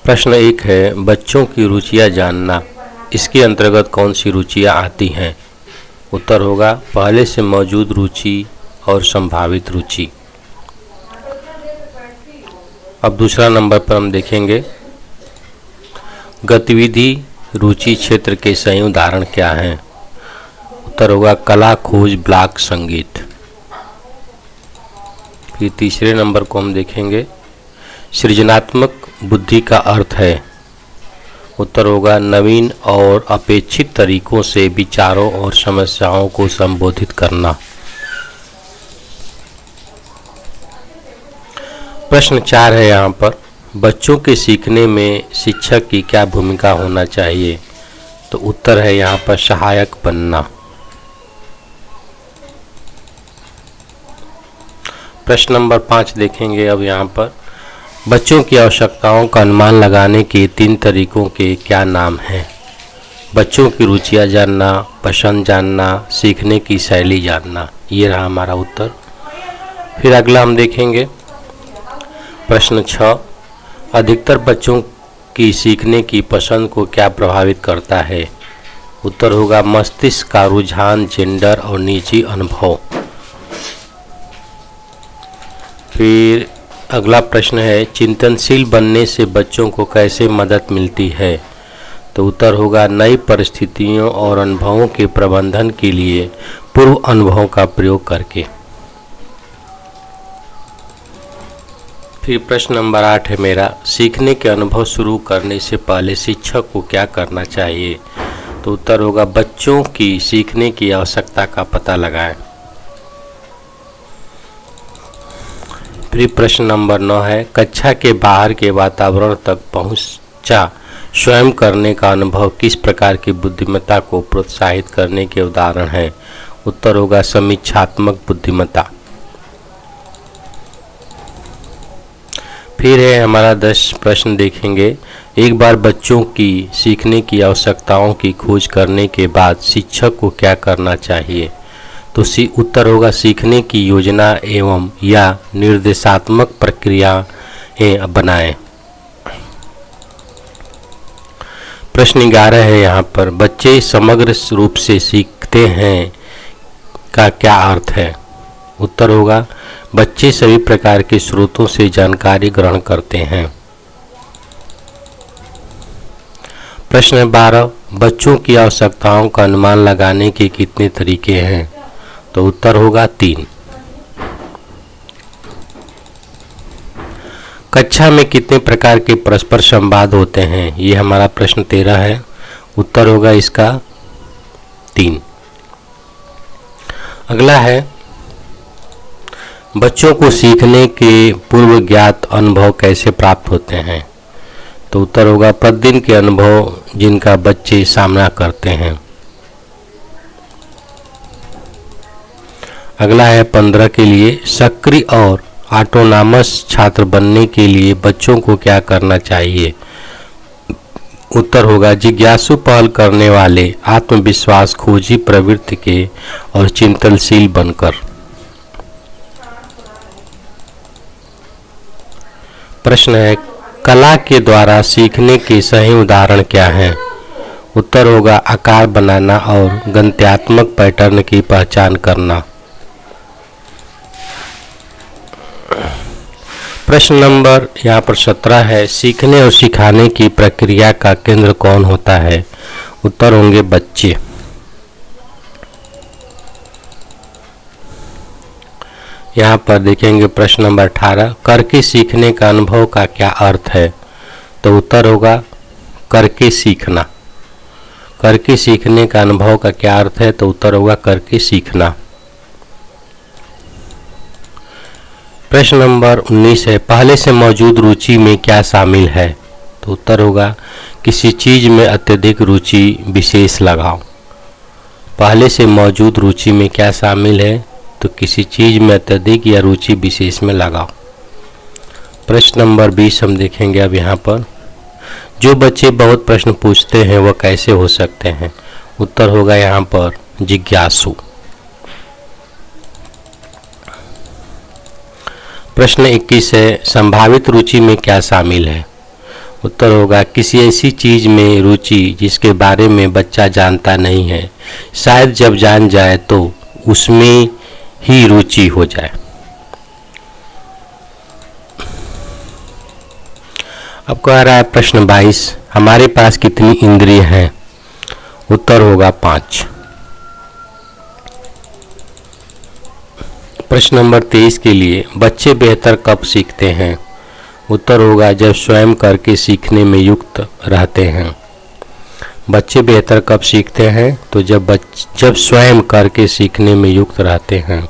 प्रश्न 1 है बच्चों की रुचियां जानना। इसके अंतर्गत कौन सी रुचियां आती हैं? उत्तर होगा पहले से मौजूद रुचि और संभावित रुचि। अब दूसरा नंबर पर हम देखेंगे गतिविधि रुचि क्षेत्र के सही उदाहरण क्या हैं? उत्तर होगा कला, खोज, ब्लॉक, संगीत। फिर तीसरे नंबर को हम देखेंगे सृजनात्मक बुद्धि का अर्थ है। उत्तर होगा नवीन और अपेक्षित तरीकों से विचारों और समस्याओं को संबोधित करना। प्रश्न 4 है यहाँ पर बच्चों के सीखने में शिक्षक की क्या भूमिका होना चाहिए? तो उत्तर है यहाँ पर सहायक बनना। प्रश्न नंबर 5 देखेंगे अब यहाँ पर बच्चों की आवश्यकताओं का अनुमान लगाने के 3 तरीकों के क्या नाम हैं? बच्चों की रुचियां जानना, पसंद जानना, सीखने की शैली जानना। ये रहा हमारा उत्तर। फिर अगला हम देखेंगे प्रश्न 6 अधिकतर बच्चों की सीखने की पसंद को क्या प्रभावित करता है? उत्तर होगा मस्तिष्क का रुझान, जेंडर और निजी अनुभव। फिर अगला प्रश्न है चिंतनशील बनने से बच्चों को कैसे मदद मिलती है? तो उत्तर होगा नई परिस्थितियों और अनुभवों के प्रबंधन के लिए पूर्व अनुभवों का प्रयोग करके। फिर प्रश्न नंबर 8 है मेरा सीखने के अनुभव शुरू करने से पहले शिक्षक को क्या करना चाहिए? तो उत्तर होगा बच्चों की सीखने की आवश्यकता का पता लगाएं। फिर प्रश्न नंबर 9 है कक्षा के बाहर के वातावरण तक पहुंचा स्वयं करने का अनुभव किस प्रकार की बुद्धिमत्ता को प्रोत्साहित करने के उदाहरण है? उत्तर होगा समीक्षात्मक बुद्धिमत्ता। फिर है हमारा 10 प्रश्न देखेंगे एक बार बच्चों की सीखने की आवश्यकताओं की खोज करने के बाद शिक्षक को क्या करना चाहिए? तो उत्तर होगा सीखने की योजना एवं या निर्देशात्मक प्रक्रियाएं बनाएं। प्रश्न 11 है यहाँ पर बच्चे समग्र रूप से सीखते हैं का क्या अर्थ है? उत्तर होगा बच्चे सभी प्रकार के स्रोतों से जानकारी ग्रहण करते हैं। प्रश्न 12 बच्चों की आवश्यकताओं का अनुमान लगाने के कितने तरीके हैं? तो उत्तर होगा 3। कक्षा में कितने प्रकार के परस्पर संवाद होते हैं? ये हमारा प्रश्न 13 है। उत्तर होगा इसका 3। अगला है बच्चों को सीखने के पूर्व ज्ञात अनुभव कैसे प्राप्त होते हैं? तो उत्तर होगा प्रतिदिन के अनुभव जिनका बच्चे सामना करते हैं। अगला है 15 के लिए सक्रिय और ऑटोनॉमस छात्र बनने के लिए बच्चों को क्या करना चाहिए? उत्तर होगा जिज्ञासु पहल करने वाले, आत्मविश्वास, खोजी प्रवृत्ति के और चिंतनशील बनकर। प्रश्न है कला के द्वारा सीखने के सही उदाहरण क्या हैं? उत्तर होगा आकार बनाना और गंत्यात्मक पैटर्न की पहचान करना। प्रश्न नंबर यहाँ पर 17 है सीखने और सिखाने की प्रक्रिया का केंद्र कौन होता है? उत्तर होंगे बच्चे। यहाँ पर देखेंगे प्रश्न नंबर 18 करके सीखने का अनुभव का क्या अर्थ है? तो उत्तर होगा करके सीखना। करके सीखने का अनुभव का क्या अर्थ है? तो उत्तर होगा करके सीखना। प्रश्न नंबर 19 है पहले से मौजूद रुचि में क्या शामिल है? तो उत्तर होगा किसी चीज में अत्यधिक रुचि विशेष लगाओ। पहले से मौजूद रुचि में क्या शामिल है? तो किसी चीज में अत्यधिक या रुचि विशेष में लगाओ। प्रश्न नंबर 20 हम देखेंगे अब यहाँ पर जो बच्चे बहुत प्रश्न पूछते हैं वह कैसे हो सकते हैं? उत्तर होगा यहाँ पर जिज्ञासु। प्रश्न 21 है संभावित रुचि में क्या शामिल है? उत्तर होगा किसी ऐसी चीज में रुचि जिसके बारे में बच्चा जानता नहीं है, शायद जब जान जाए तो उसमें ही रुचि हो जाए। अब कह रहा है प्रश्न 22, हमारे पास कितनी इंद्रिय हैं? उत्तर होगा 5। प्रश्न नंबर 23 के लिए, बच्चे बेहतर कब सीखते हैं? उत्तर होगा जब स्वयं करके सीखने में युक्त रहते हैं। बच्चे बेहतर कब सीखते हैं? तो जब स्वयं करके सीखने में युक्त रहते हैं।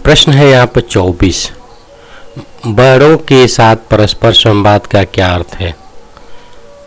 प्रश्न है यहाँ पर 24, बड़ों के साथ परस्पर संवाद का क्या अर्थ है?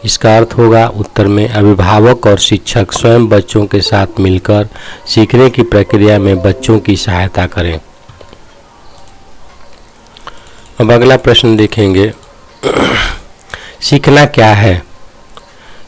इसका अर्थ होगा उत्तर में अभिभावक और शिक्षक स्वयं बच्चों के साथ मिलकर सीखने की प्रक्रिया में बच्चों की सहायता करें। अब अगला प्रश्न देखेंगे, सीखना क्या है?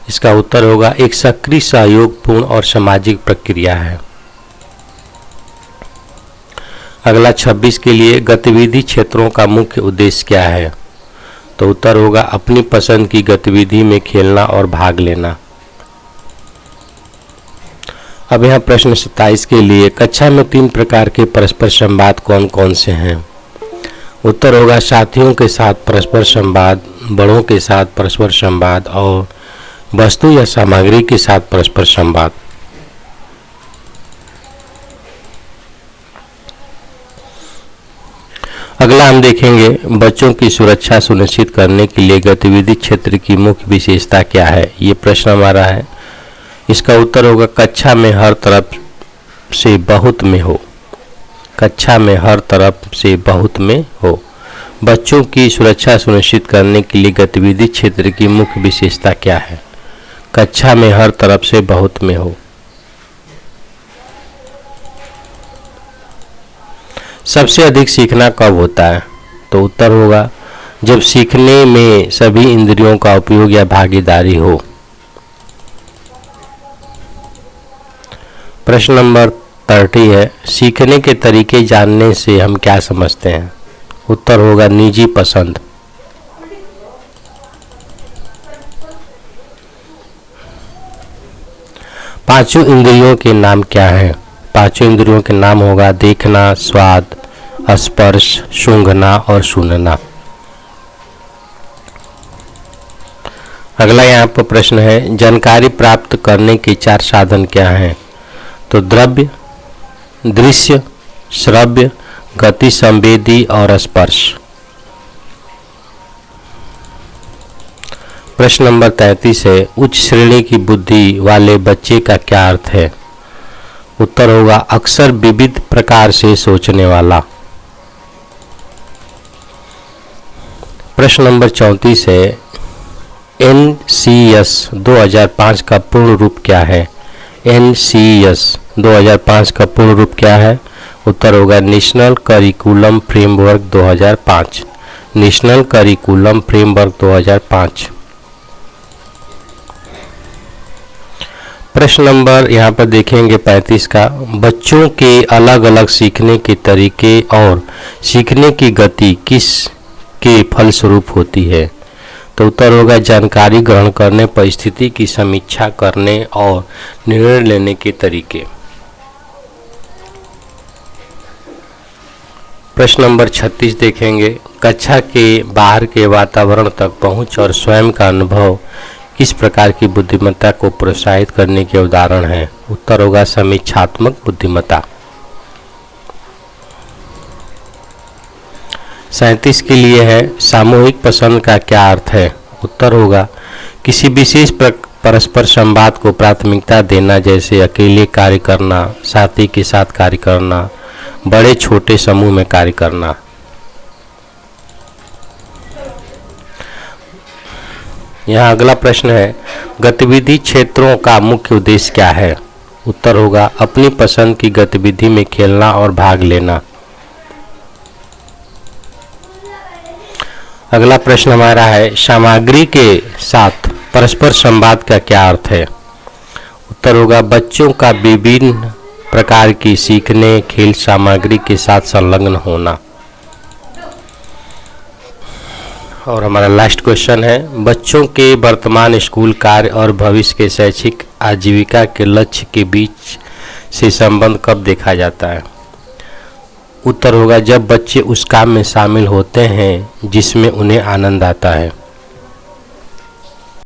इसका उत्तर होगा एक सक्रिय, सहयोगपूर्ण और सामाजिक प्रक्रिया है। अगला 26 के लिए, गतिविधि क्षेत्रों का मुख्य उद्देश्य क्या है? तो उत्तर होगा अपनी पसंद की गतिविधि में खेलना और भाग लेना। अब यहाँ प्रश्न 27 के लिए, कक्षा में 3 प्रकार के परस्पर संवाद कौन कौन से हैं? उत्तर होगा साथियों के साथ परस्पर संवाद, बड़ों के साथ परस्पर संवाद और वस्तु या सामग्री के साथ परस्पर संवाद। अगला हम देखेंगे, बच्चों की सुरक्षा सुनिश्चित करने के लिए गतिविधि क्षेत्र की मुख्य विशेषता क्या है? ये प्रश्न हमारा है। इसका उत्तर होगा कक्षा में हर तरफ से बहुत में हो। कक्षा में हर तरफ से बहुत में हो। बच्चों की सुरक्षा सुनिश्चित करने के लिए गतिविधि क्षेत्र की मुख्य विशेषता क्या है? कक्षा में हर तरफ से बहुत में हो। सबसे अधिक सीखना कब होता है? तो उत्तर होगा जब सीखने में सभी इंद्रियों का उपयोग या भागीदारी हो। प्रश्न नंबर 30 है, सीखने के तरीके जानने से हम क्या समझते हैं? उत्तर होगा निजी पसंद। पांचों इंद्रियों के नाम क्या हैं? पांचों इंद्रियों के नाम होगा देखना, स्वाद, स्पर्श, सूंघना और सुनना। अगला यहाँ पर प्रश्न है, जानकारी प्राप्त करने के 4 साधन क्या हैं? तो द्रव्य, दृश्य, श्रव्य, गति संवेदी और स्पर्श। प्रश्न नंबर 33 है, उच्च श्रेणी की बुद्धि वाले बच्चे का क्या अर्थ है? उत्तर होगा अक्सर विविध प्रकार से सोचने वाला। प्रश्न नंबर 34 है, NCS 2005 का पूर्ण रूप क्या है? NCS 2005 का पूर्ण रूप क्या है? उत्तर होगा national curriculum framework 2005। National curriculum framework 2005। प्रश्न नंबर यहाँ पर देखेंगे 35 का, बच्चों के अलग अलग सीखने के तरीके और सीखने की गति किस के फलस्वरूप होती है? तो उत्तर होगा जानकारी ग्रहण करने, परिस्थिति की समीक्षा करने और निर्णय लेने के तरीके। प्रश्न नंबर 36 देखेंगे, कक्षा के बाहर के वातावरण तक पहुंच और स्वयं का अनुभव किस प्रकार की बुद्धिमत्ता को प्रोत्साहित करने के उदाहरण हैं? उत्तर होगा समीक्षात्मक बुद्धिमत्ता। 37 के लिए है, सामूहिक पसंद का क्या अर्थ है? उत्तर होगा किसी विशेष परस्पर संवाद को प्राथमिकता देना, जैसे अकेले कार्य करना, साथी के साथ कार्य करना, बड़े छोटे समूह में कार्य करना। यहाँ अगला प्रश्न है, गतिविधि क्षेत्रों का मुख्य उद्देश्य क्या है? उत्तर होगा अपनी पसंद की गतिविधि में खेलना और भाग लेना। अगला प्रश्न हमारा है, सामग्री के साथ परस्पर संवाद का क्या अर्थ है? उत्तर होगा बच्चों का विभिन्न प्रकार की सीखने खेल सामग्री के साथ संलग्न होना। और हमारा लास्ट क्वेश्चन है, बच्चों के वर्तमान स्कूल कार्य और भविष्य के शैक्षिक आजीविका के लक्ष्य के बीच से संबंध कब देखा जाता है? उत्तर होगा जब बच्चे उस काम में शामिल होते हैं जिसमें उन्हें आनंद आता है।